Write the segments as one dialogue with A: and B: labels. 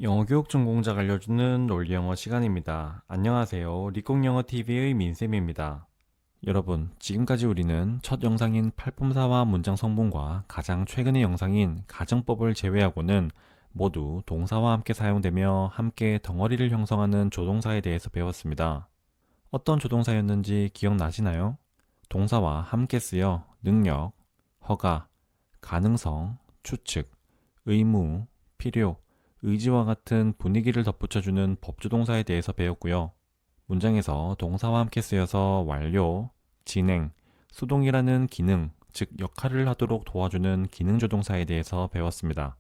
A: 영어 교육 전공자가 알려주는 롤리 영어 시간입니다. 안녕하세요. 리공영어TV의 민쌤입니다. 여러분, 지금까지 우리는 첫 영상인 팔품사와 문장 성분과 가장 최근의 영상인 가정법을 제외하고는 모두 동사와 함께 사용되며 함께 덩어리를 형성하는 조동사에 대해서 배웠습니다. 어떤 조동사였는지 기억나시나요? 동사와 함께 쓰여 능력, 허가, 가능성, 추측, 의무, 필요, 의지와 같은 분위기를 덧붙여주는 법주동사에 대해서 배웠고요. 문장에서 동사와 함께 쓰여서 완료, 진행, 수동이라는 기능, 즉 역할을 하도록 도와주는 기능조동사에 대해서 배웠습니다.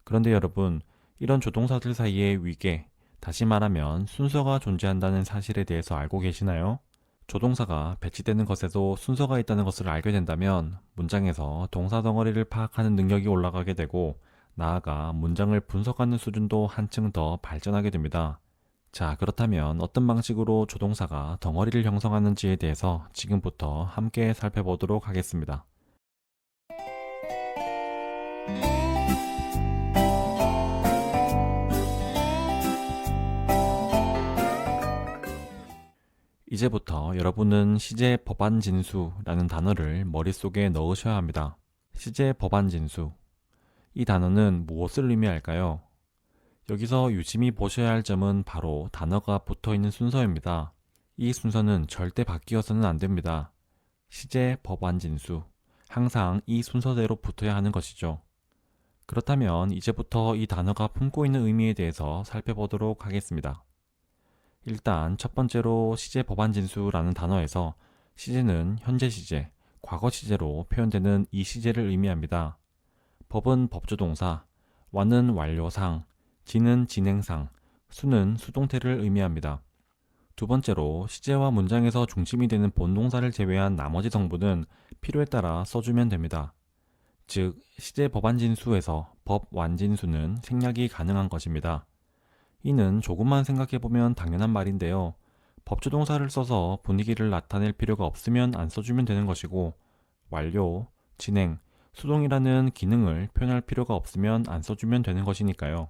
A: 그런데 여러분, 이런 조동사들 사이에 위계, 다시 말하면 순서가 존재한다는 사실에 대해서 알고 계시나요? 조동사가 배치되는 것에도 순서가 있다는 것을 알게 된다면 문장에서 동사 덩어리를 파악하는 능력이 올라가게 되고 나아가 문장을 분석하는 수준도 한층 더 발전하게 됩니다. 자, 그렇다면 어떤 방식으로 조동사가 덩어리를 형성하는지에 대해서 지금부터 함께 살펴보도록 하겠습니다. 이제부터 여러분은 시제 법안진수라는 단어를 머릿속에 넣으셔야 합니다. 시제 법안진수. 이 단어는 무엇을 의미할까요? 여기서 유심히 보셔야 할 점은 바로 단어가 붙어 있는 순서입니다. 이 순서는 절대 바뀌어서는 안 됩니다. 시제, 법안, 진수. 항상 이 순서대로 붙어야 하는 것이죠. 그렇다면 이제부터 이 단어가 품고 있는 의미에 대해서 살펴보도록 하겠습니다. 일단 첫 번째로 시제, 법안, 진수라는 단어에서 시제는 현재 시제, 과거 시제로 표현되는 이 시제를 의미합니다. 법은 법조동사, 완은 완료상, 진은 진행상, 수는 수동태를 의미합니다. 두 번째로 시제와 문장에서 중심이 되는 본동사를 제외한 나머지 성분은 필요에 따라 써주면 됩니다. 즉, 시제 법안진수에서 법 완진수는 생략이 가능한 것입니다. 이는 조금만 생각해보면 당연한 말인데요. 법조동사를 써서 분위기를 나타낼 필요가 없으면 안 써주면 되는 것이고 완료, 진행, 수동이라는 기능을 표현할 필요가 없으면 안 써주면 되는 것이니까요.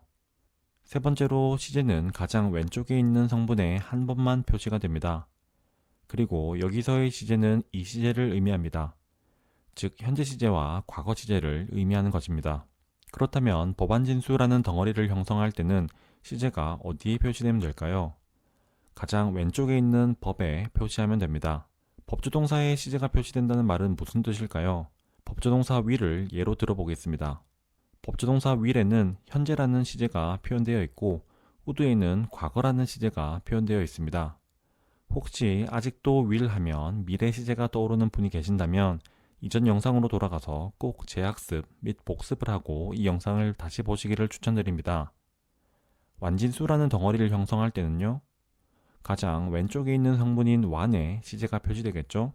A: 세 번째로 시제는 가장 왼쪽에 있는 성분에 한 번만 표시가 됩니다. 그리고 여기서의 시제는 이 시제를 의미합니다. 즉 현재 시제와 과거 시제를 의미하는 것입니다. 그렇다면 법안진수라는 덩어리를 형성할 때는 시제가 어디에 표시되면 될까요? 가장 왼쪽에 있는 법에 표시하면 됩니다. 법조동사에 시제가 표시된다는 말은 무슨 뜻일까요? 법조동사 will을 예로 들어보겠습니다. 법조동사 will에는 현재라는 시제가 표현되어 있고 우드에는 과거라는 시제가 표현되어 있습니다. 혹시 아직도 will 하면 미래 시제가 떠오르는 분이 계신다면 이전 영상으로 돌아가서 꼭 재학습 및 복습을 하고 이 영상을 다시 보시기를 추천드립니다. 완진수라는 덩어리를 형성할 때는요, 가장 왼쪽에 있는 성분인 one에 시제가 표시되겠죠?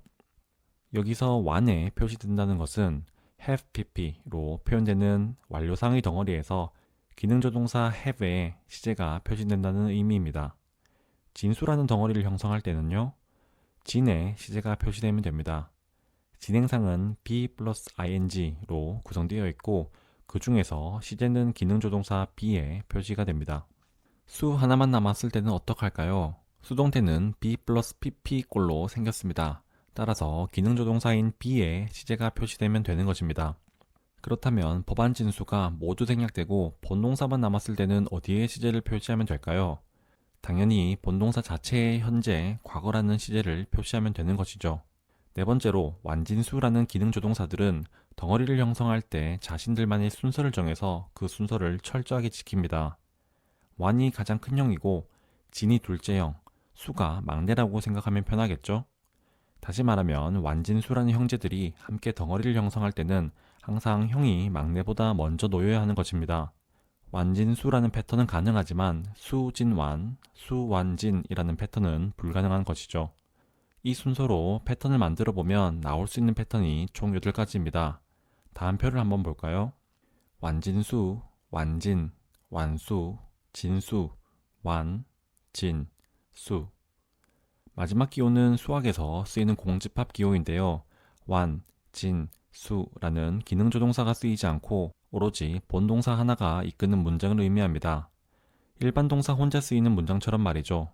A: 여기서 one에 표시된다는 것은 have pp로 표현되는 완료상의 덩어리에서 기능조동사 have에 시제가 표시된다는 의미입니다. 진수라는 덩어리를 형성할 때는요, 진에 시제가 표시되면 됩니다. 진행상은 be 플러스 ing로 구성되어 있고 그 중에서 시제는 기능조동사 be에 표시가 됩니다. 수 하나만 남았을 때는 어떡할까요? 수동태는 be 플러스 pp 꼴로 생겼습니다. 따라서 기능조동사인 be에 시제가 표시되면 되는 것입니다. 그렇다면 법안진수가 모두 생략되고 본동사만 남았을 때는 어디에 시제를 표시하면 될까요? 당연히 본동사 자체의 현재, 과거라는 시제를 표시하면 되는 것이죠. 네 번째로 완진수라는 기능조동사들은 덩어리를 형성할 때 자신들만의 순서를 정해서 그 순서를 철저하게 지킵니다. 완이 가장 큰 형이고 진이 둘째 형, 수가 막내라고 생각하면 편하겠죠? 다시 말하면 완진수라는 형제들이 함께 덩어리를 형성할 때는 항상 형이 막내보다 먼저 놓여야 하는 것입니다. 완진수라는 패턴은 가능하지만 수진완, 수완진이라는 패턴은 불가능한 것이죠. 이 순서로 패턴을 만들어 보면 나올 수 있는 패턴이 총 8가지입니다. 다음 표를 한번 볼까요? 완진수, 완진, 완수, 진수, 완, 진, 수. 마지막 기호는 수학에서 쓰이는 공집합 기호인데요. 완, 진, 수라는 기능조동사가 쓰이지 않고 오로지 본동사 하나가 이끄는 문장을 의미합니다. 일반 동사 혼자 쓰이는 문장처럼 말이죠.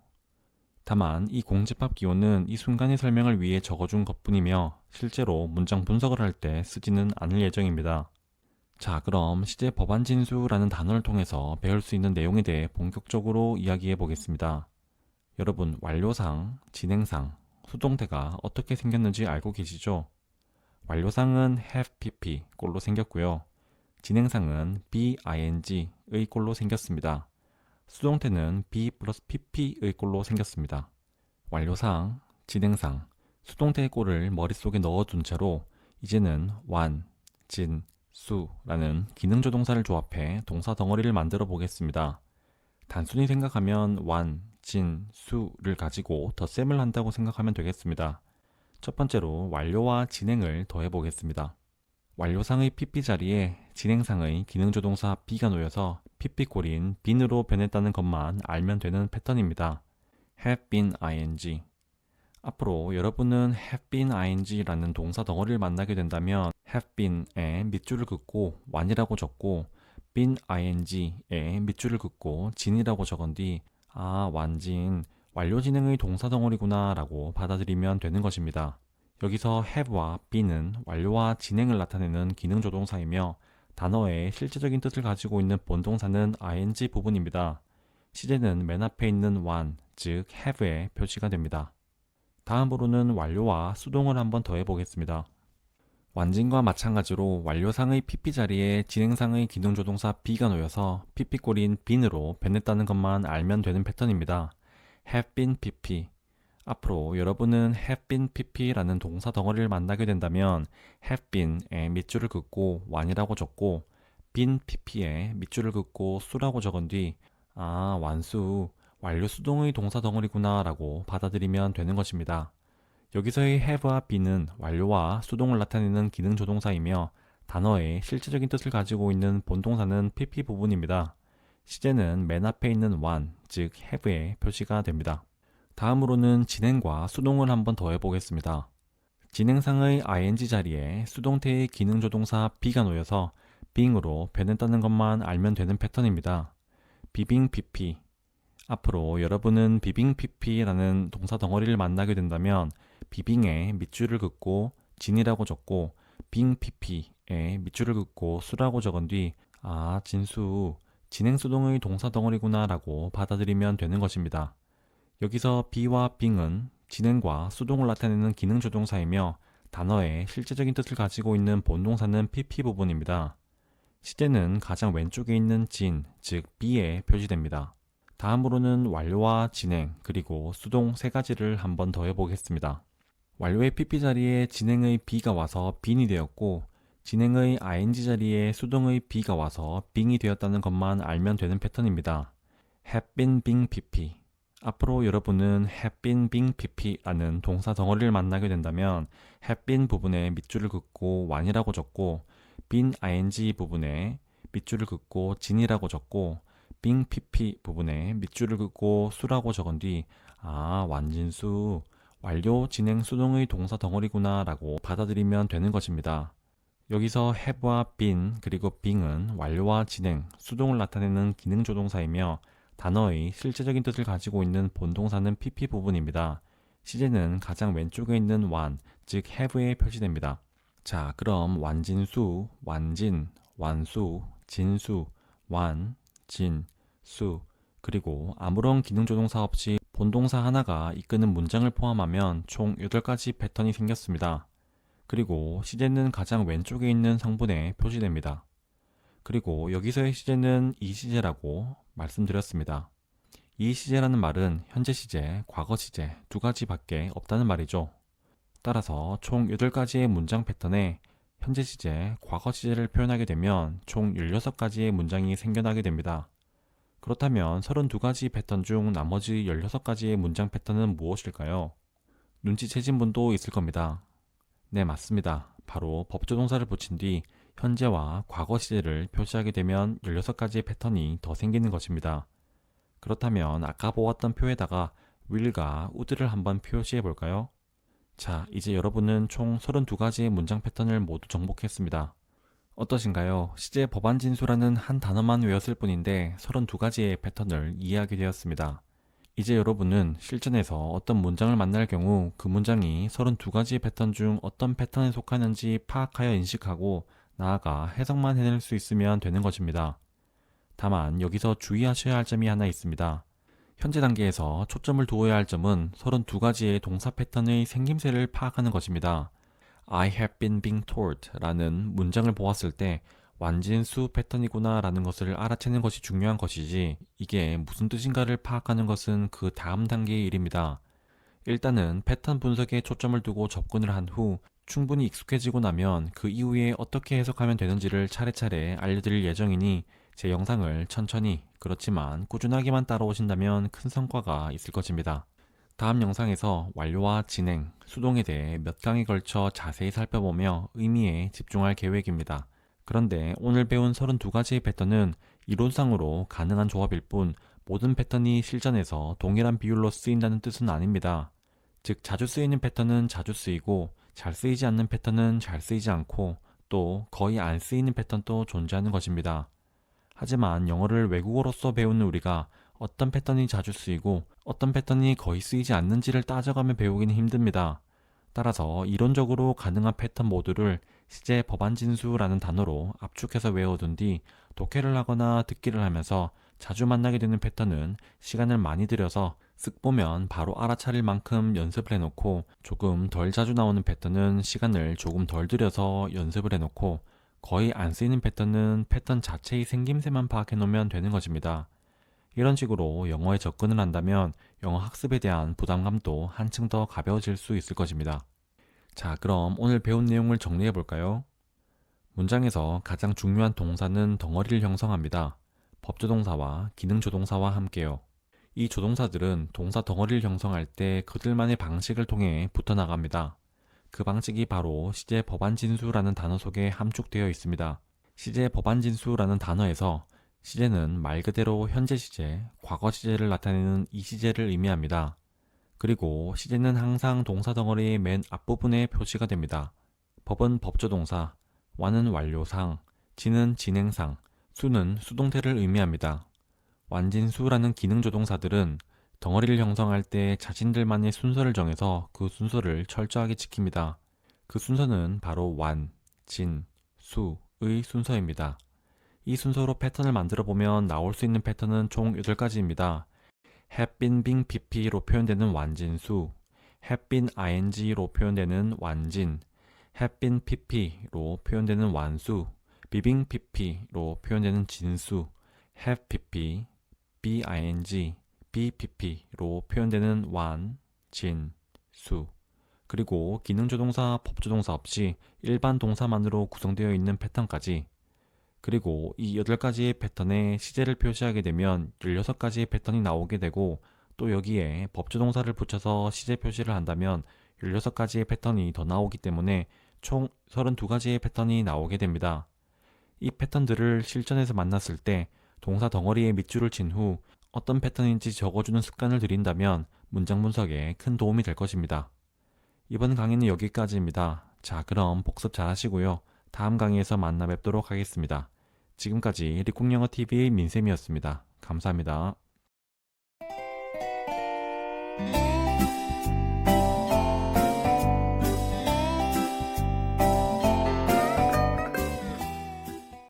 A: 다만 이 공집합 기호는 이 순간의 설명을 위해 적어준 것뿐이며 실제로 문장 분석을 할 때 쓰지는 않을 예정입니다. 자, 그럼 시제 법안 진수라는 단어를 통해서 배울 수 있는 내용에 대해 본격적으로 이야기해 보겠습니다. 여러분, 완료상, 진행상, 수동태가 어떻게 생겼는지 알고 계시죠? 완료상은 have pp 꼴로 생겼고요. 진행상은 be-ing의 꼴로 생겼습니다. 수동태는 be 플러스 pp의 꼴로 생겼습니다. 완료상, 진행상, 수동태의 꼴을 머릿속에 넣어둔 채로 이제는 완, 진, 수라는 기능조동사를 조합해 동사 덩어리를 만들어 보겠습니다. 단순히 생각하면 완, 진, 수를 가지고 덧셈을 한다고 생각하면 되겠습니다. 첫 번째로 완료와 진행을 더해 보겠습니다. 완료상의 pp 자리에 진행상의 기능조동사 be가 놓여서 pp 꼴인 been으로 변했다는 것만 알면 되는 패턴입니다. have been ing. 앞으로 여러분은 have been ing라는 동사 덩어리를 만나게 된다면 have been에 밑줄을 긋고 완이라고 적고 been ing에 밑줄을 긋고 진이라고 적은 뒤 완진, 완료 진행의 동사 덩어리구나 라고 받아들이면 되는 것입니다. 여기서 have와 be는 완료와 진행을 나타내는 기능조동사이며 단어의 실제적인 뜻을 가지고 있는 본동사는 ing 부분입니다. 시제는 맨 앞에 있는 완, 즉 have에 표시가 됩니다. 다음으로는 완료와 수동을 한번 더해 보겠습니다. 완진과 마찬가지로 완료상의 pp 자리에 진행상의 기능조동사 be가 놓여서 pp 꼴인 been으로 변했다는 것만 알면 되는 패턴입니다. have been pp. 앞으로 여러분은 have been pp라는 동사 덩어리를 만나게 된다면 have been에 밑줄을 긋고 완이라고 적고 been pp에 밑줄을 긋고 수라고 적은 뒤 완수, 완료 수동의 동사 덩어리구나 라고 받아들이면 되는 것입니다. 여기서의 have와 be는 완료와 수동을 나타내는 기능조동사이며 단어의 실제적인 뜻을 가지고 있는 본동사는 pp 부분입니다. 시제는 맨 앞에 있는 완, 즉 have에 표시가 됩니다. 다음으로는 진행과 수동을 한번 더해 보겠습니다. 진행상의 ing 자리에 수동태의 기능조동사 be가 놓여서 being으로 변했다는 것만 알면 되는 패턴입니다. being pp. 앞으로 여러분은 being pp라는 동사 덩어리를 만나게 된다면 being에 밑줄을 긋고 진이라고 적고 being pp에 밑줄을 긋고 수라고 적은 뒤 진수, 진행수동의 동사 덩어리구나 라고 받아들이면 되는 것입니다. 여기서 be와 being은 진행과 수동을 나타내는 기능조동사이며 단어의 실제적인 뜻을 가지고 있는 본동사는 pp 부분입니다. 시제는 가장 왼쪽에 있는 진, 즉 be에 표시됩니다. 다음으로는 완료와 진행, 그리고 수동 세 가지를 한번 더해 보겠습니다. 완료의 pp 자리에 진행의 be가 와서 been이 되었고 진행의 ing 자리에 수동의 be가 와서 being이 되었다는 것만 알면 되는 패턴입니다. have been being pp. 앞으로 여러분은 have been being pp라는 동사 덩어리를 만나게 된다면 have been 부분에 밑줄을 긋고 완이라고 적고 been ing 부분에 밑줄을 긋고 진이라고 적고 being pp 부분에 밑줄을 긋고 수라고 적은 뒤 완진수, 완료 진행 수동의 동사 덩어리구나 라고 받아들이면 되는 것입니다. 여기서 have와 been 그리고 being은 완료와 진행, 수동을 나타내는 기능조동사이며 단어의 실제적인 뜻을 가지고 있는 본동사는 pp 부분입니다. 시제는 가장 왼쪽에 있는 완, 즉 have에 표시됩니다. 자, 그럼 완진수, 완진, 완수, 진수, 완, 진, 수, 그리고 아무런 기능조동사 없이 본동사 하나가 이끄는 문장을 포함하면 총 8가지 패턴이 생겼습니다. 그리고 시제는 가장 왼쪽에 있는 성분에 표시됩니다. 그리고 여기서의 시제는 이 시제라고 말씀드렸습니다. 이 시제라는 말은 현재 시제, 과거 시제 두 가지밖에 없다는 말이죠. 따라서 총 8가지의 문장 패턴에 현재 시제, 과거 시제를 표현하게 되면 총 16가지의 문장이 생겨나게 됩니다. 그렇다면 32가지 패턴 중 나머지 16가지의 문장 패턴은 무엇일까요? 눈치채신 분도 있을 겁니다. 네, 맞습니다. 바로 법조동사를 붙인 뒤 현재와 과거 시제를 표시하게 되면 16가지의 패턴이 더 생기는 것입니다. 그렇다면 아까 보았던 표에다가 will과 would를 한번 표시해 볼까요? 자, 이제 여러분은 총 32가지의 문장 패턴을 모두 정복했습니다. 어떠신가요? 시제 법안 진수라는 한 단어만 외웠을 뿐인데 32가지의 패턴을 이해하게 되었습니다. 이제 여러분은 실전에서 어떤 문장을 만날 경우 그 문장이 32가지의 패턴 중 어떤 패턴에 속하는지 파악하여 인식하고 나아가 해석만 해낼 수 있으면 되는 것입니다. 다만 여기서 주의하셔야 할 점이 하나 있습니다. 현재 단계에서 초점을 두어야 할 점은 32가지의 동사 패턴의 생김새를 파악하는 것입니다. I have been being told 라는 문장을 보았을 때 완진수 패턴이구나 라는 것을 알아채는 것이 중요한 것이지 이게 무슨 뜻인가를 파악하는 것은 그 다음 단계의 일입니다. 일단은 패턴 분석에 초점을 두고 접근을 한 후 충분히 익숙해지고 나면 그 이후에 어떻게 해석하면 되는지를 차례차례 알려드릴 예정이니 제 영상을 천천히 그렇지만 꾸준하게만 따라오신다면 큰 성과가 있을 것입니다. 다음 영상에서 완료와 진행, 수동에 대해 몇 강에 걸쳐 자세히 살펴보며 의미에 집중할 계획입니다. 그런데 오늘 배운 32가지의 패턴은 이론상으로 가능한 조합일 뿐 모든 패턴이 실전에서 동일한 비율로 쓰인다는 뜻은 아닙니다. 즉 자주 쓰이는 패턴은 자주 쓰이고 잘 쓰이지 않는 패턴은 잘 쓰이지 않고 또 거의 안 쓰이는 패턴도 존재하는 것입니다. 하지만 영어를 외국어로서 배우는 우리가 어떤 패턴이 자주 쓰이고 어떤 패턴이 거의 쓰이지 않는지를 따져가며 배우기는 힘듭니다. 따라서 이론적으로 가능한 패턴 모두를 시제 법안 진수라는 단어로 압축해서 외워둔 뒤 독해를 하거나 듣기를 하면서 자주 만나게 되는 패턴은 시간을 많이 들여서 쓱 보면 바로 알아차릴 만큼 연습을 해놓고 조금 덜 자주 나오는 패턴은 시간을 조금 덜 들여서 연습을 해놓고 거의 안 쓰이는 패턴은 패턴 자체의 생김새만 파악해 놓으면 되는 것입니다. 이런 식으로 영어에 접근을 한다면 영어 학습에 대한 부담감도 한층 더 가벼워질 수 있을 것입니다. 자, 그럼 오늘 배운 내용을 정리해 볼까요? 문장에서 가장 중요한 동사는 덩어리를 형성합니다. 법조동사와 기능조동사와 함께요. 이 조동사들은 동사 덩어리를 형성할 때 그들만의 방식을 통해 붙어나갑니다. 그 방식이 바로 시제 법안 진수라는 단어 속에 함축되어 있습니다. 시제 법안 진수라는 단어에서 시제는 말 그대로 현재 시제, 과거 시제를 나타내는 이 시제를 의미합니다. 그리고 시제는 항상 동사 덩어리의 맨 앞부분에 표시가 됩니다. 법은 법조동사, 완은 완료상, 진은 진행상, 수는 수동태를 의미합니다. 완진수라는 기능조동사들은 덩어리를 형성할 때 자신들만의 순서를 정해서 그 순서를 철저하게 지킵니다. 그 순서는 바로 완, 진, 수의 순서입니다. 이 순서로 패턴을 만들어 보면 나올 수 있는 패턴은 총 8가지입니다. have been being pp로 표현되는 완진수, have been ing로 표현되는 완진, have been pp로 표현되는 완수, be being pp로 표현되는 진수, have pp, be ing, be pp로 표현되는 완, 진, 수, 그리고 기능조동사, 법조동사 없이 일반 동사만으로 구성되어 있는 패턴까지. 그리고 이 8가지의 패턴에 시제를 표시하게 되면 16가지의 패턴이 나오게 되고 또 여기에 법조동사를 붙여서 시제 표시를 한다면 16가지의 패턴이 더 나오기 때문에 총 32가지의 패턴이 나오게 됩니다. 이 패턴들을 실전에서 만났을 때 동사 덩어리에 밑줄을 친 후 어떤 패턴인지 적어주는 습관을 들인다면 문장 분석에 큰 도움이 될 것입니다. 이번 강의는 여기까지입니다. 자, 그럼 복습 잘 하시고요. 다음 강의에서 만나 뵙도록 하겠습니다. 지금까지 리콩영어TV의 민쌤이었습니다. 감사합니다.